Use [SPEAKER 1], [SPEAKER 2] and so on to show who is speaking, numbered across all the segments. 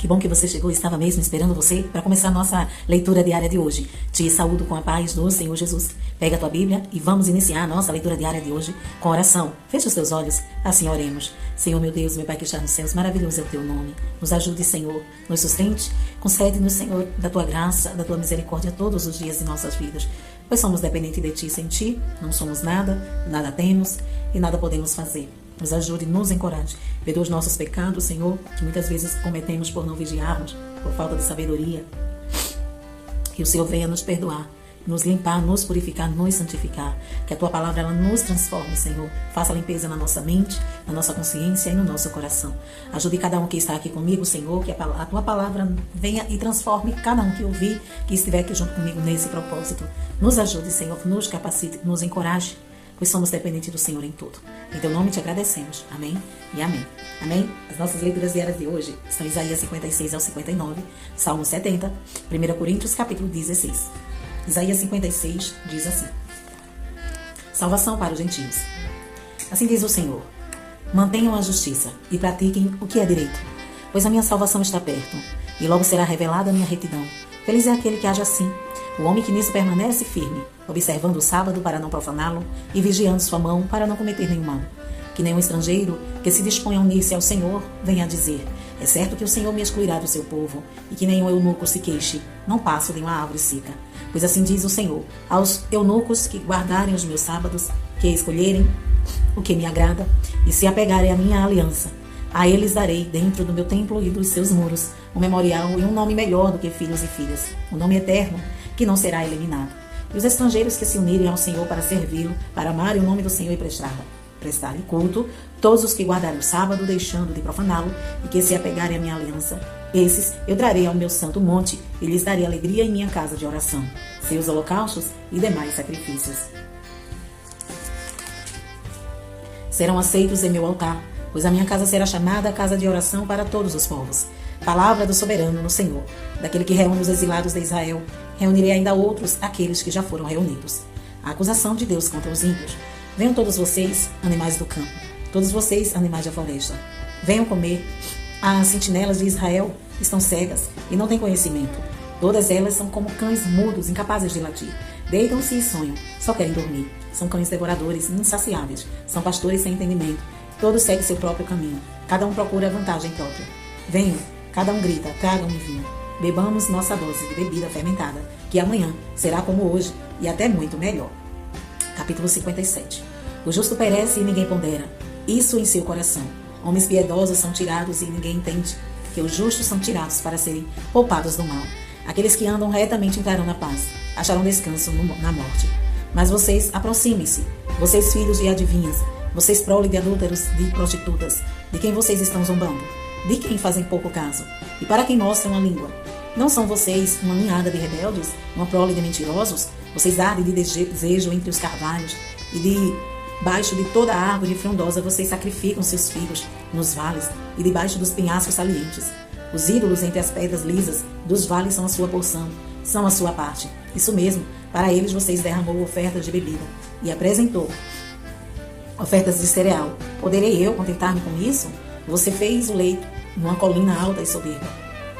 [SPEAKER 1] Que bom que você chegou, estava mesmo esperando você para começar a nossa leitura diária de hoje. Te saúdo com a paz do Senhor Jesus. Pega a tua Bíblia e vamos iniciar a nossa leitura diária de hoje com oração. Feche os teus olhos, assim oremos. Senhor, meu Deus, meu Pai que está nos céus, maravilhoso é o teu nome. Nos ajude, Senhor, nos sustente, concede-nos, Senhor, da tua graça, da tua misericórdia todos os dias de nossas vidas. Pois somos dependentes de ti, sem ti não somos nada, nada temos e nada podemos fazer. Nos ajude, nos encoraje. Perdoa os nossos pecados, Senhor, que muitas vezes cometemos por não vigiarmos, por falta de sabedoria. Que o Senhor venha nos perdoar, nos limpar, nos purificar, nos santificar. Que a Tua palavra ela nos transforme, Senhor. Faça a limpeza na nossa mente, na nossa consciência e no nosso coração. Ajude cada um que está aqui comigo, Senhor, que a Tua palavra venha e transforme cada um que ouvir, que estiver aqui junto comigo nesse propósito. Nos ajude, Senhor, nos capacite, nos encoraje, pois somos dependentes do Senhor em tudo. Em Teu nome te agradecemos. Amém e amém. Amém? As nossas leituras diárias de hoje estão em Isaías 56 ao 59, Salmo 70, 1 Coríntios capítulo 16. Isaías 56 diz assim: Salvação para os gentios. Assim diz o Senhor: mantenham a justiça e pratiquem o que é direito, pois a minha salvação está perto, e logo será revelada a minha retidão. Feliz é aquele que age assim, o homem que nisso permanece firme, observando o sábado para não profaná-lo e vigiando sua mão para não cometer nenhum mal. Que nenhum estrangeiro que se disponha a unir-se ao Senhor venha a dizer: é certo que o Senhor me excluirá do seu povo, e que nenhum eunuco se queixe, não passo de uma árvore seca. Pois assim diz o Senhor: aos eunucos que guardarem os meus sábados, que escolherem o que me agrada e se apegarem à minha aliança, a eles darei, dentro do meu templo e dos seus muros, um memorial e um nome melhor do que filhos e filhas, um nome eterno que não será eliminado. E os estrangeiros que se unirem ao Senhor para servi-lo, para amarem o nome do Senhor e prestar-lhe culto, todos os que guardarem o sábado, deixando de profaná-lo, e que se apegarem à minha aliança, esses eu trarei ao meu santo monte e lhes darei alegria em minha casa de oração, seus holocaustos e demais sacrifícios serão aceitos em meu altar, pois a minha casa será chamada a casa de oração para todos os povos. Palavra do soberano no Senhor, daquele que reúne os exilados de Israel, reunirei ainda outros, aqueles que já foram reunidos. A acusação de Deus contra os ímpios. Venham todos vocês, animais do campo, todos vocês, animais da floresta. Venham comer. As sentinelas de Israel estão cegas e não têm conhecimento. Todas elas são como cães mudos, incapazes de latir. Deitam-se e sonham, só querem dormir. São cães devoradores, insaciáveis. São pastores sem entendimento. Todos seguem seu próprio caminho. Cada um procura a vantagem própria. Venham, cada um grita, tragam-me vinho. Bebamos nossa dose de bebida fermentada, que amanhã será como hoje e até muito melhor. Capítulo 57. O justo perece e ninguém pondera isso em seu coração. Homens piedosos são tirados e ninguém entende que os justos são tirados para serem poupados do mal. Aqueles que andam retamente entrarão na paz, acharão descanso na morte. Mas vocês, aproximem-se, vocês filhos de adivinhas, vocês prole de adúlteros, de prostitutas, de quem vocês estão zombando, de quem fazem pouco caso, e para quem mostram a língua. Não são vocês uma ninhada de rebeldes, uma prole de mentirosos? Vocês ardem de desejo entre os carvalhos, e debaixo de toda a árvore frondosa vocês sacrificam seus filhos nos vales e debaixo dos penhascos salientes. Os ídolos entre as pedras lisas dos vales são a sua porção, são a sua parte. Isso mesmo, para eles vocês derramou ofertas de bebida e apresentou ofertas de cereal. Poderei eu contentar-me com isso? Você fez o leito numa colina alta e soberba.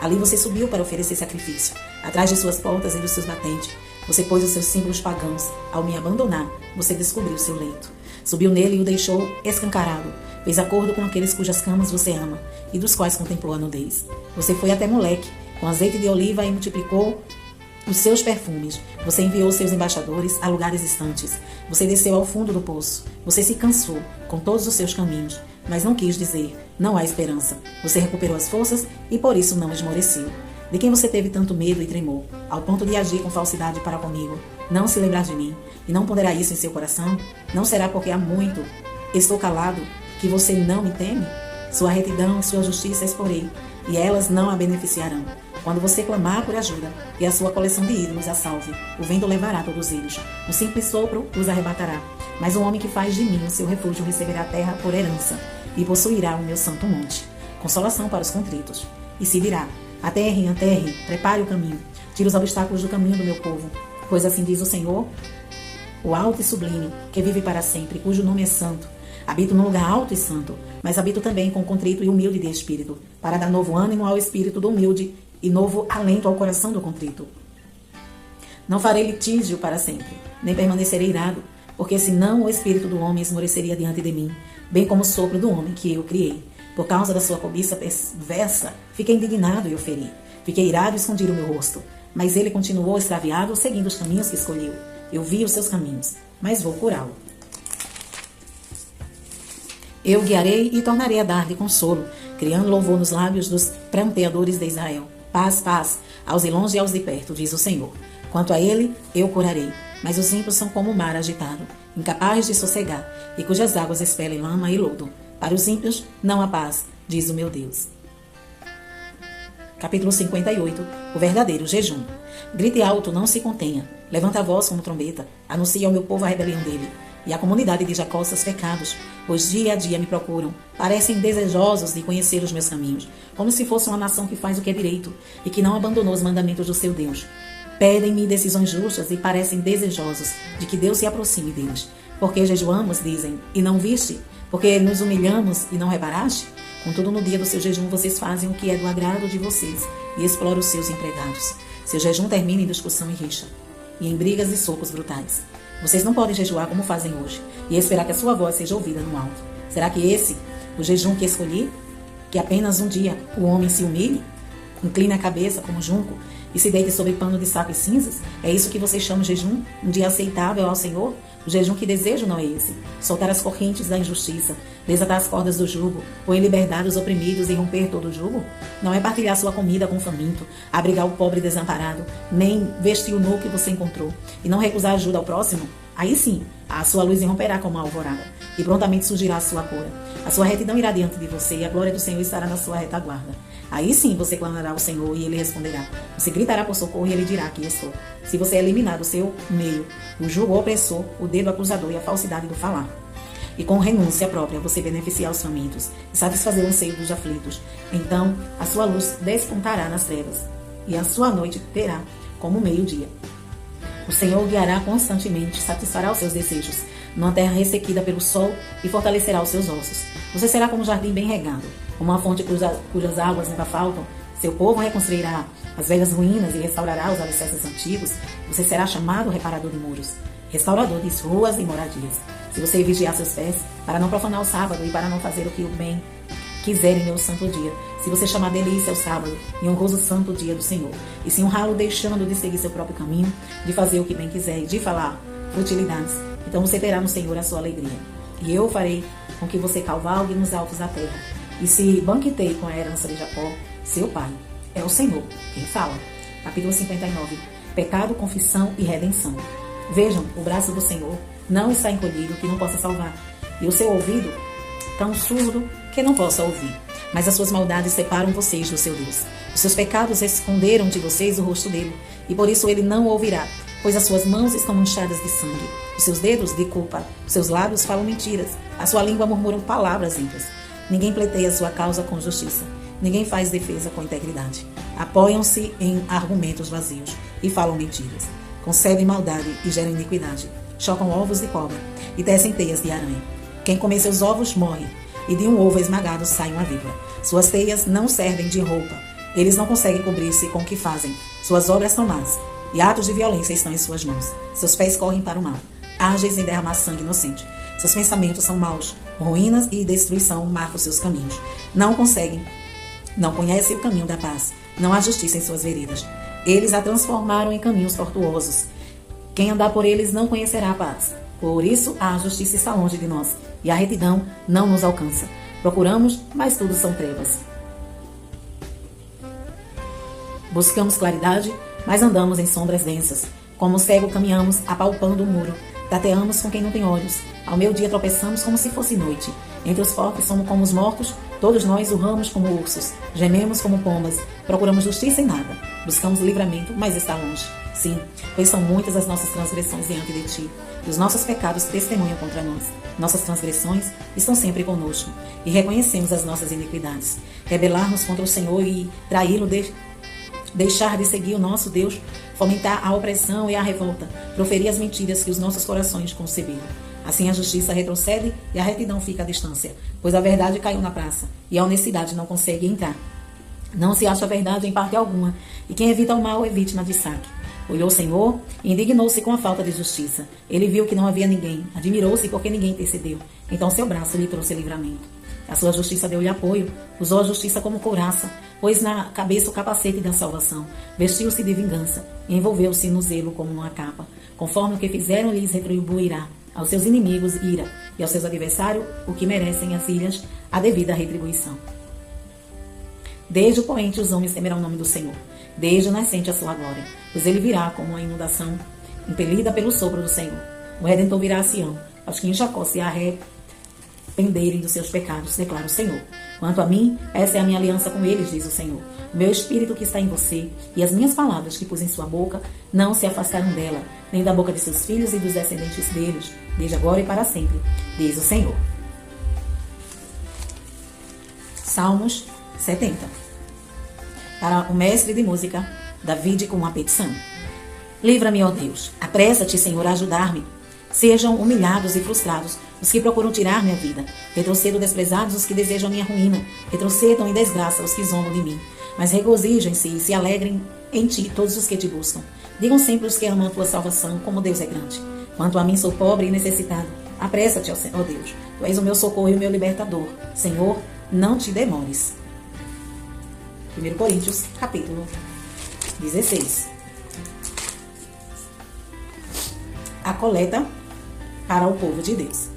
[SPEAKER 1] Ali você subiu para oferecer sacrifício, atrás de suas portas e dos seus batentes. Você pôs os seus símbolos pagãos. Ao me abandonar, você descobriu seu leito. Subiu nele e o deixou escancarado. Fez acordo com aqueles cujas camas você ama e dos quais contemplou a nudez. Você foi até Moleque, com azeite de oliva, e multiplicou os seus perfumes. Você enviou seus embaixadores a lugares distantes. Você desceu ao fundo do poço. Você se cansou com todos os seus caminhos, mas não quis dizer: não há esperança. Você recuperou as forças e por isso não esmoreceu. De quem você teve tanto medo e tremor, ao ponto de agir com falsidade para comigo? Não se lembrar de mim e não ponderá isso em seu coração? Não será porque há muito estou calado que você não me teme? Sua retidão e sua justiça exporei, e elas não a beneficiarão. Quando você clamar por ajuda e a sua coleção de ídolos a salve, o vento levará todos eles. Um simples sopro os arrebatará. Mas o homem que faz de mim o seu refúgio receberá a terra por herança e possuirá o meu santo monte. Consolação para os contritos. E se dirá: aterrem, prepare o caminho, tire os obstáculos do caminho do meu povo. Pois assim diz o Senhor, o alto e sublime, que vive para sempre, cujo nome é santo. Habito num lugar alto e santo, mas habito também com o contrito e humilde de espírito, para dar novo ânimo ao espírito do humilde e novo alento ao coração do contrito. Não farei litígio para sempre, nem permanecerei irado, porque senão o espírito do homem esmoreceria diante de mim, bem como o sopro do homem que eu criei. Por causa da sua cobiça perversa, fiquei indignado e o feri. Fiquei irado e escondi o meu rosto. Mas ele continuou extraviado, seguindo os caminhos que escolheu. Eu vi os seus caminhos, mas vou curá-lo. Eu guiarei e tornarei a dar-lhe consolo, criando louvor nos lábios dos pranteadores de Israel. Paz, paz, aos de longe e aos de perto, diz o Senhor. Quanto a ele, eu curarei. Mas os ímpios são como o mar agitado, incapazes de sossegar, e cujas águas expelem lama e lodo. Para os ímpios não há paz, diz o meu Deus. Capítulo 58. O verdadeiro jejum. Grite alto, não se contenha. Levanta a voz como trombeta. Anuncie ao meu povo a rebelião dele. E à comunidade de Jacó seus pecados, pois dia a dia me procuram. Parecem desejosos de conhecer os meus caminhos, como se fosse uma nação que faz o que é direito e que não abandonou os mandamentos do seu Deus. Pedem-me decisões justas e parecem desejosos de que Deus se aproxime deles. Porque jejuamos, dizem, e não viste? Porque nos humilhamos e não reparaste? Contudo, no dia do seu jejum, vocês fazem o que é do agrado de vocês e exploram os seus empregados. Seu jejum termina em discussão e rixa, e em brigas e socos brutais. Vocês não podem jejuar como fazem hoje e esperar que a sua voz seja ouvida no alto. Será que esse, o jejum que escolhi, que apenas um dia o homem se humilhe, incline a cabeça como junco e se deite sobre pano de saco e cinzas? É isso que vocês chamam de jejum? Um dia aceitável ao Senhor? O jejum que desejo não é esse. Soltar as correntes da injustiça, desatar as cordas do jugo, pôr em liberdade os oprimidos e romper todo o jugo? Não é partilhar sua comida com o faminto, abrigar o pobre desamparado, nem vestir o nu que você encontrou, e não recusar ajuda ao próximo? Aí sim, a sua luz irromperá como a alvorada, e prontamente surgirá a sua cura. A sua retidão irá diante de você, e a glória do Senhor estará na sua retaguarda. Aí sim você clamará ao Senhor e Ele responderá. Você gritará por socorro e Ele dirá: aqui estou. Se você eliminar do seu meio o jugo opressor, o dedo acusador e a falsidade do falar, e com renúncia própria você beneficiar os famintos e satisfazer o anseio dos aflitos, então a sua luz despontará nas trevas, e a sua noite terá como meio-dia. O Senhor guiará constantemente, satisfará os seus desejos, numa terra ressequida pelo sol, e fortalecerá os seus ossos. Você será como um jardim bem regado, como uma fonte cujas águas nunca faltam. Seu povo reconstruirá as velhas ruínas e restaurará os alicerces antigos. Você será chamado reparador de muros, restaurador de ruas e moradias. Se você vigiar seus pés, para não profanar o sábado e para não fazer o que o bem quiser em meu santo dia, se você chamar delícia o sábado e honroso santo dia do Senhor, e se honrá-lo deixando de seguir seu próprio caminho, de fazer o que bem quiser e de falar futilidades, então você terá no Senhor a sua alegria. E eu farei com que você cavalgue nos altos da terra, e se banqueteie com a herança de Jacó, seu pai. É o Senhor quem fala. Capítulo 59. Pecado, confissão e redenção. Vejam, o braço do Senhor não está encolhido que não possa salvar, e o seu ouvido tão surdo que não possa ouvir. Mas as suas maldades separam vocês do seu Deus. Os seus pecados esconderam de vocês o rosto dele, e por isso ele não ouvirá, pois as suas mãos estão manchadas de sangue, os seus dedos de culpa, os seus lábios falam mentiras, a sua língua murmura palavras ímpias. Ninguém pleiteia a sua causa com justiça, ninguém faz defesa com integridade. Apoiam-se em argumentos vazios e falam mentiras. Concebem maldade e geram iniquidade. Chocam ovos de cobra e tecem teias de aranha. Quem comer seus ovos morre, e de um ovo esmagado sai uma víbora. Suas teias não servem de roupa. Eles não conseguem cobrir-se com o que fazem. Suas obras são más, e atos de violência estão em suas mãos. Seus pés correm para o mal, ágeis em derramar sangue inocente. Seus pensamentos são maus, ruínas e destruição marcam seus caminhos. Não conhecem o caminho da paz. Não há justiça em suas veredas. Eles a transformaram em caminhos tortuosos. Quem andar por eles não conhecerá a paz. Por isso a justiça está longe de nós, e a retidão não nos alcança. Procuramos, mas tudo são trevas. Buscamos claridade, mas andamos em sombras densas. Como cego caminhamos, apalpando o muro. Tateamos com quem não tem olhos. Ao meio-dia tropeçamos como se fosse noite. Entre os fortes somos como os mortos, todos nós urramos como ursos. Gememos como pombas, procuramos justiça em nada. Buscamos livramento, mas está longe. Sim, pois são muitas as nossas transgressões diante de ti, e os nossos pecados testemunham contra nós. Nossas transgressões estão sempre conosco, e reconhecemos as nossas iniquidades. Rebelar-nos contra o Senhor e traí-lo, deixar de seguir o nosso Deus, fomentar a opressão e a revolta, proferir as mentiras que os nossos corações conceberam. Assim a justiça retrocede e a retidão fica à distância, pois a verdade caiu na praça e a honestidade não consegue entrar. Não se acha verdade em parte alguma, e quem evita o mal é vítima de saque. Olhou o Senhor e indignou-se com a falta de justiça. Ele viu que não havia ninguém, admirou-se porque ninguém intercedeu. Então seu braço lhe trouxe livramento. A sua justiça deu-lhe apoio, usou a justiça como couraça, pôs na cabeça o capacete da salvação, vestiu-se de vingança e envolveu-se no zelo como uma capa. Conforme o que fizeram, lhes retribuirá. Aos seus inimigos, ira, e aos seus adversários, o que merecem as ilhas, a devida retribuição. Desde o poente os homens temerão o nome do Senhor, desde o nascente a sua glória, pois ele virá como uma inundação, impelida pelo sopro do Senhor. O Redentor virá a Sião, aos que em Jacó se arrependerem dos seus pecados, declara o Senhor. Quanto a mim, essa é a minha aliança com eles, diz o Senhor. O meu espírito que está em você e as minhas palavras que pus em sua boca não se afastaram dela, nem da boca de seus filhos e dos descendentes deles, desde agora e para sempre, diz o Senhor. Salmos 70. Para o mestre de música, David, com uma petição. Livra-me, ó Deus, apressa-te, Senhor, a ajudar-me. Sejam humilhados e frustrados os que procuram tirar minha vida. Retrocedam desprezados os que desejam minha ruína. Retrocedam em desgraça os que zombam de mim. Mas regozijem-se e se alegrem em ti todos os que te buscam. Digam sempre os que amam a tua salvação, como Deus é grande. Quanto a mim, sou pobre e necessitado. Apressa-te, ó Deus. Tu és o meu socorro e o meu libertador. Senhor, não te demores. 1 Coríntios, capítulo 16. A coleta para o povo de Deus.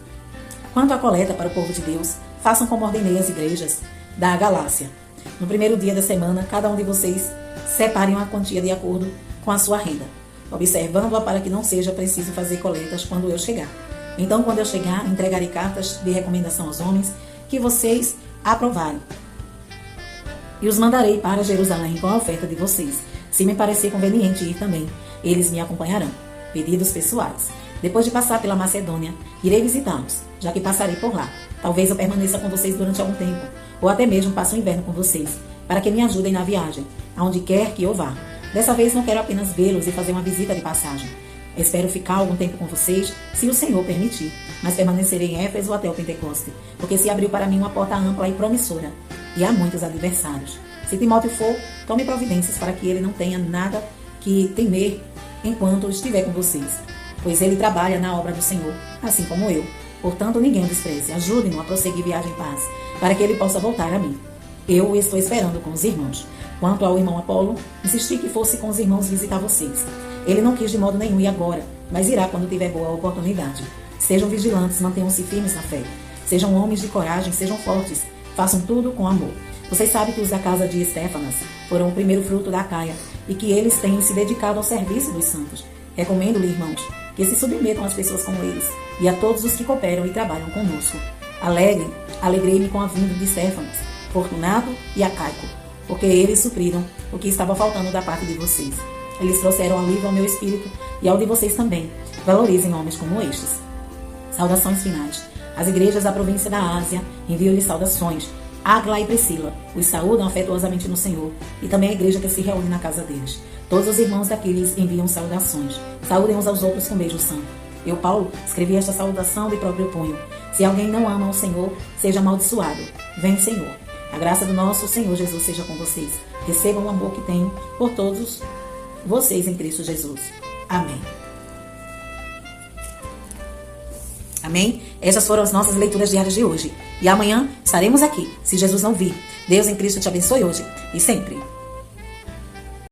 [SPEAKER 1] Quanto à coleta para o povo de Deus, façam como ordenei as igrejas da Galácia. No primeiro dia da semana, cada um de vocês separe uma quantia de acordo com a sua renda, observando-a para que não seja preciso fazer coletas quando eu chegar. Então, quando eu chegar, entregarei cartas de recomendação aos homens que vocês aprovarem. E os mandarei para Jerusalém com a oferta de vocês. Se me parecer conveniente ir também, eles me acompanharão. Pedidos pessoais. Depois de passar pela Macedônia, irei visitá-los, já que passarei por lá. Talvez eu permaneça com vocês durante algum tempo, ou até mesmo passe o inverno com vocês, para que me ajudem na viagem, aonde quer que eu vá. Dessa vez não quero apenas vê-los e fazer uma visita de passagem. Espero ficar algum tempo com vocês, se o Senhor permitir, mas permanecerei em Éfeso até o Pentecoste, porque se abriu para mim uma porta ampla e promissora, e há muitos adversários. Se Timóteo for, tome providências para que ele não tenha nada que temer enquanto estiver com vocês, pois ele trabalha na obra do Senhor, assim como eu. Portanto, ninguém o despreze. Ajude-no a prosseguir viagem em paz, para que ele possa voltar a mim. Eu o estou esperando com os irmãos. Quanto ao irmão Apolo, insisti que fosse com os irmãos visitar vocês. Ele não quis de modo nenhum ir agora, mas irá quando tiver boa oportunidade. Sejam vigilantes, mantenham-se firmes na fé. Sejam homens de coragem, sejam fortes. Façam tudo com amor. Vocês sabem que os da casa de Estéfanas foram o primeiro fruto da Acaia e que eles têm se dedicado ao serviço dos santos. Recomendo-lhe, irmãos, que se submetam às pessoas como eles e a todos os que cooperam e trabalham conosco. Alegrei-me com a vinda de Estéfanas, Fortunato e Acaico, porque eles supriram o que estava faltando da parte de vocês. Eles trouxeram alívio ao meu espírito e ao de vocês também. Valorizem homens como estes. Saudações finais. As igrejas da província da Ásia enviam-lhes saudações. Ágla e Priscila os saúdam afetuosamente no Senhor, e também a igreja que se reúne na casa deles. Todos os irmãos daqui lhes enviam saudações. Saúdem uns aos outros com beijo santo. Eu, Paulo, escrevi esta saudação de próprio punho. Se alguém não ama o Senhor, seja amaldiçoado. Vem, Senhor. A graça do nosso Senhor Jesus seja com vocês. Recebam o amor que tenho por todos vocês em Cristo Jesus. Amém. Amém? Essas foram as nossas leituras diárias de hoje. E amanhã estaremos aqui, se Jesus não vir. Deus em Cristo te abençoe hoje e sempre.